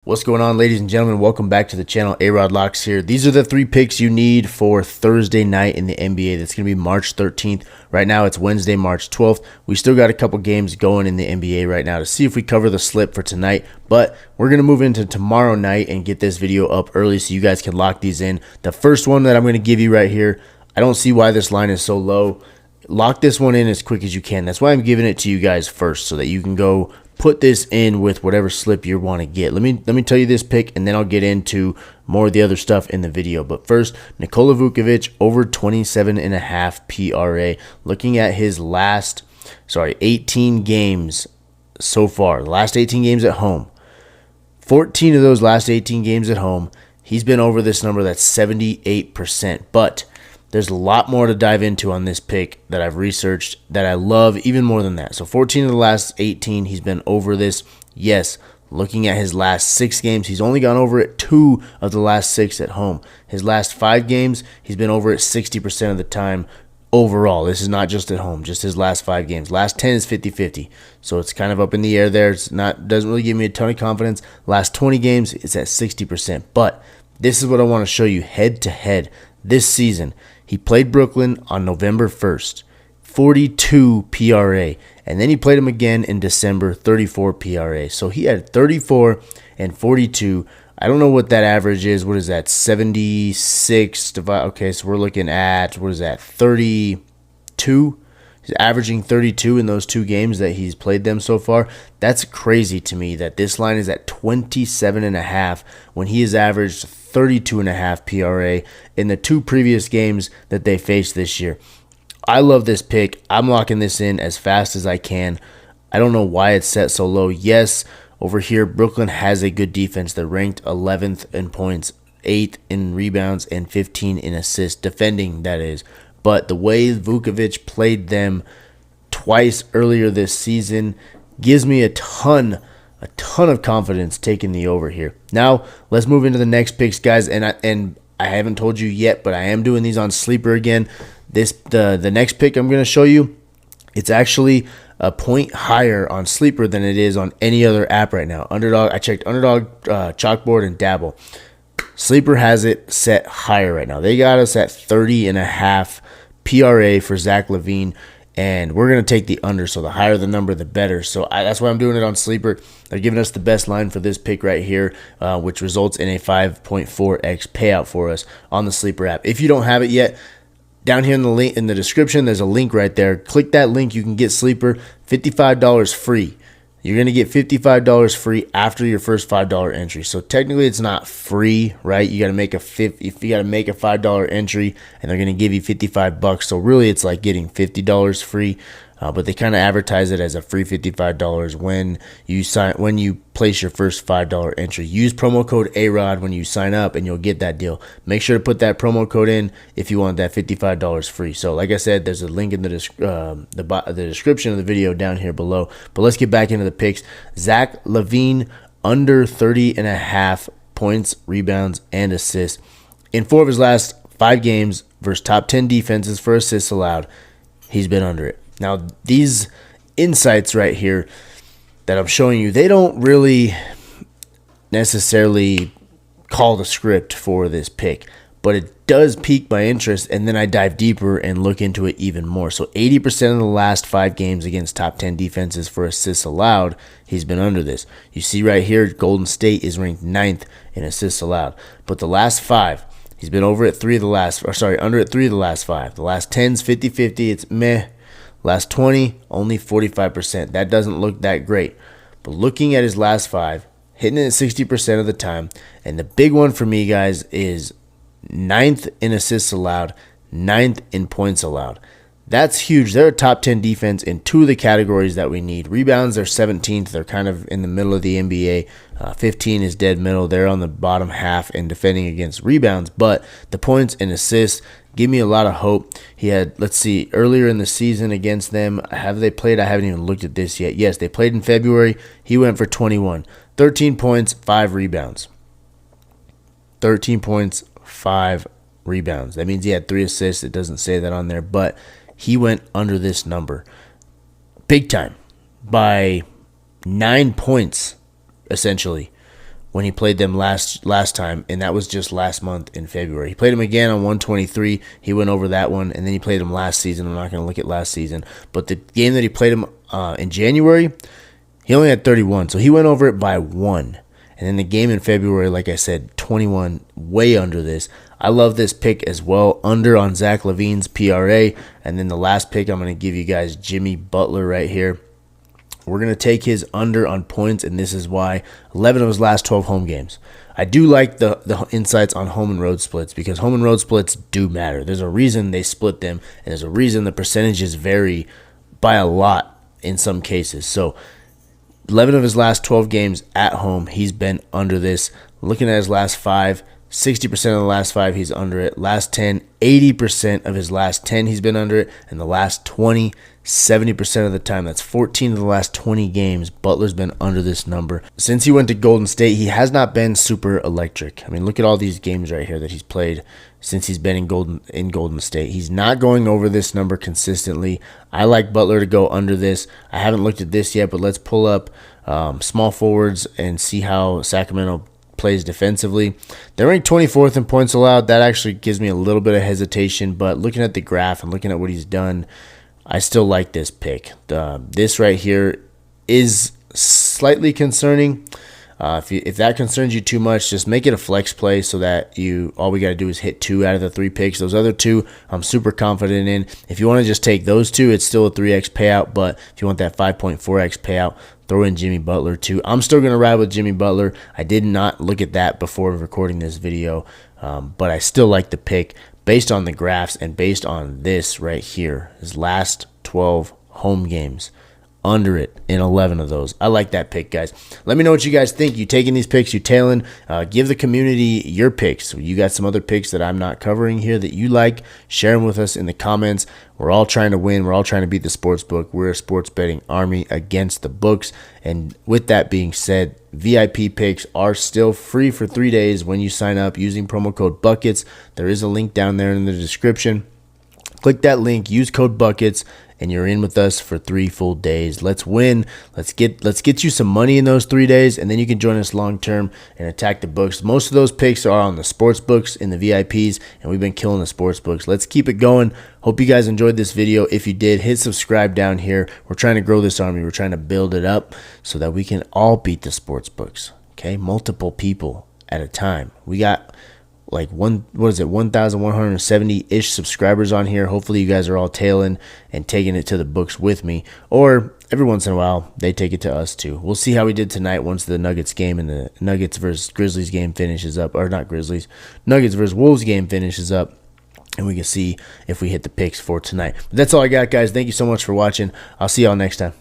What's going on, ladies and gentlemen? Welcome back to the channel. AROD Locks here. These are the 3 picks you need for Thursday night in the NBA. That's going to be March 13th. Right now, it's Wednesday, March 12th. We still got a couple games going in the NBA right now to see if we cover the slip for tonight. But we're going to move into tomorrow night and get this video up early so you guys can lock these in. The first one that I'm going to give you right here, I don't see why this line is so low. Lock this one in as quick as you can. That's why I'm giving it to you guys first so that you can go put this in with whatever slip you want to get. Let me tell you this pick, and then I'll get into more of the other stuff in the video. But first, Nikola Vucevic over 27.5 PRA. Looking at his last 18 games so far. The last 18 games at home. 14 of those last 18 games at home, he's been over this number. That's 78%. But there's a lot more to dive into on this pick that I've researched that I love even more than that. So 14 of the last 18, he's been over this. Yes, looking at his last 6 games, he's only gone over it 2 of the last 6 at home. His last 5 games, he's been over it 60% of the time overall. This is not just at home, just his last 5 games. Last 10 is 50-50. So it's kind of up in the air there. Doesn't really give me a ton of confidence. Last 20 games, it's at 60%. But this is what I want to show you head to head this season. He played Brooklyn on November 1st, 42 PRA. And then he played him again in December, 34 PRA. So he had 34 and 42. I don't know what that average is. What is that? 76 divided. Okay, so we're looking at, 32? He's averaging 32 in those 2 games that he's played them so far. That's crazy to me that this line is at 27.5 when he has averaged 32.5 PRA in the 2 previous games that they faced this year. I love this pick. I'm locking this in as fast as I can. I don't know why it's set so low. Yes, over here, Brooklyn has a good defense. They're ranked 11th in points, 8th in rebounds, and 15 in assists. Defending, that is. But the way Vucevic played them twice earlier this season gives me a ton of confidence taking the over here. Now, let's move into the next picks, guys. And I haven't told you yet, but I am doing these on Sleeper again. The next pick I'm going to show you, it's actually a point higher on Sleeper than it is on any other app right now. Underdog, I checked Underdog, Chalkboard, and Dabble. Sleeper has it set higher right now. They got us at 30.5 PRA for Zach LaVine, and we're going to take the under, so the higher the number, the better. So that's why I'm doing it on Sleeper. They're giving us the best line for this pick right here, which results in a 5.4x payout for us on the Sleeper app. If you don't have it yet, down here in the link in the description, there's a link right there. Click that link. You can get Sleeper $55 free. You're going to get $55 free after your first $5 entry. So technically it's not free, right? You got to make a $5 entry and they're going to give you $55. So really it's like getting $50 free. But they kind of advertise it as a free $55 when you place your first $5 entry. Use promo code AROD when you sign up and you'll get that deal. Make sure to put that promo code in if you want that $55 free. So like I said, there's a link in the description of the video down here below. But let's get back into the picks. Zach LaVine under 30.5 points, rebounds, and assists. In 4 of his last 5 games versus top 10 defenses for assists allowed, he's been under it. Now, these insights right here that I'm showing you, they don't really necessarily call the script for this pick, but it does pique my interest, and then I dive deeper and look into it even more. So 80% of the last 5 games against top 10 defenses for assists allowed, he's been under this. You see right here, Golden State is ranked 9th in assists allowed, but the last 5, he's been over at 3 of the last, under at 3 of the last 5. The last 10's 50-50, it's meh. Last 20, only 45%. That doesn't look that great. But looking at his last 5, hitting it at 60% of the time. And the big one for me, guys, is 9th in assists allowed, 9th in points allowed. That's huge. They're a top 10 defense in 2 of the categories that we need. Rebounds, they're 17th. They're kind of in the middle of the NBA. 15 is dead middle. They're on the bottom half in defending against rebounds. But the points and assists give me a lot of hope. He had, let's see, earlier in the season against them, have they played? I haven't even looked at this yet. Yes, they played in February. He went for 21. 13 points, 5 rebounds. 13 points, 5 rebounds. That means he had 3 assists. It doesn't say that on there, but he went under this number big time by 9 points, essentially. when he played them last time, and that was just last month in February. He played him again on 123. He went over that one, and then he played him last season. I'm not going to look at last season, but the game that he played him in January, he only had 31, so he went over it by 1. And then the game in February, like I said, 21, way under this. I love this pick as well, under on Zach LaVine's PRA. And then the last pick, I'm going to give you guys Jimmy Butler right here. We're going to take his under on points, and this is why. 11 of his last 12 home games. I do like the insights on home and road splits, because home and road splits do matter. There's a reason they split them, and there's a reason the percentages vary by a lot in some cases. So 11 of his last 12 games at home, he's been under this. Looking at his last 5, 60% of the last 5, he's under it. Last 10, 80% of his last 10, he's been under it. And the last 20, 70% of the time, that's 14 of the last 20 games, Butler's been under this number. Since he went to Golden State, he has not been super electric. I mean, look at all these games right here that he's played since he's been in Golden State. He's not going over this number consistently. I like Butler to go under this. I haven't looked at this yet, but let's pull up small forwards and see how Sacramento plays defensively. They're ranked 24th in points allowed. That actually gives me a little bit of hesitation, but looking at the graph and looking at what he's done, I still like this pick. This right here is slightly concerning. If that concerns you too much, just make it a flex play so that all we got to do is hit 2 out of the 3 picks. Those other 2, I'm super confident in. If you want to just take those 2, it's still a 3x payout, but if you want that 5.4x payout, throw in Jimmy Butler too. I'm still going to ride with Jimmy Butler. I did not look at that before recording this video, but I still like the pick based on the graphs and based on this right here, his last 12 home games. Under it in 11 of those. I like that pick, guys. Let me know what you guys think. You taking these picks, you tailing. Give the community your picks. You got some other picks that I'm not covering here that you like. Share them with us in the comments. We're all trying to win. We're all trying to beat the sports book. We're a sports betting army against the books. And with that being said, VIP picks are still free for 3 days when you sign up using promo code BUCKETS. There is a link down there in the description. Click that link, use code BUCKETS, and you're in with us for 3 full days. Let's win. Let's get you some money in those 3 days, and then you can join us long term and attack the books. Most of those picks are on the sports books in the VIPs, and we've been killing the sports books. Let's keep it going. Hope you guys enjoyed this video. If you did, hit subscribe down here. We're trying to grow this army. We're trying to build it up so that we can all beat the sports books. Okay, multiple people at a time. We got like 1,170-ish subscribers on here. Hopefully you guys are all tailing and taking it to the books with me, or every once in a while they take it to us too. We'll see how we did tonight once the Nuggets game and the Nuggets versus Grizzlies game finishes up, or not Grizzlies, Nuggets versus Wolves game finishes up, and we can see if we hit the picks for tonight. But that's all I got, guys. Thank you so much for watching. I'll see y'all next time.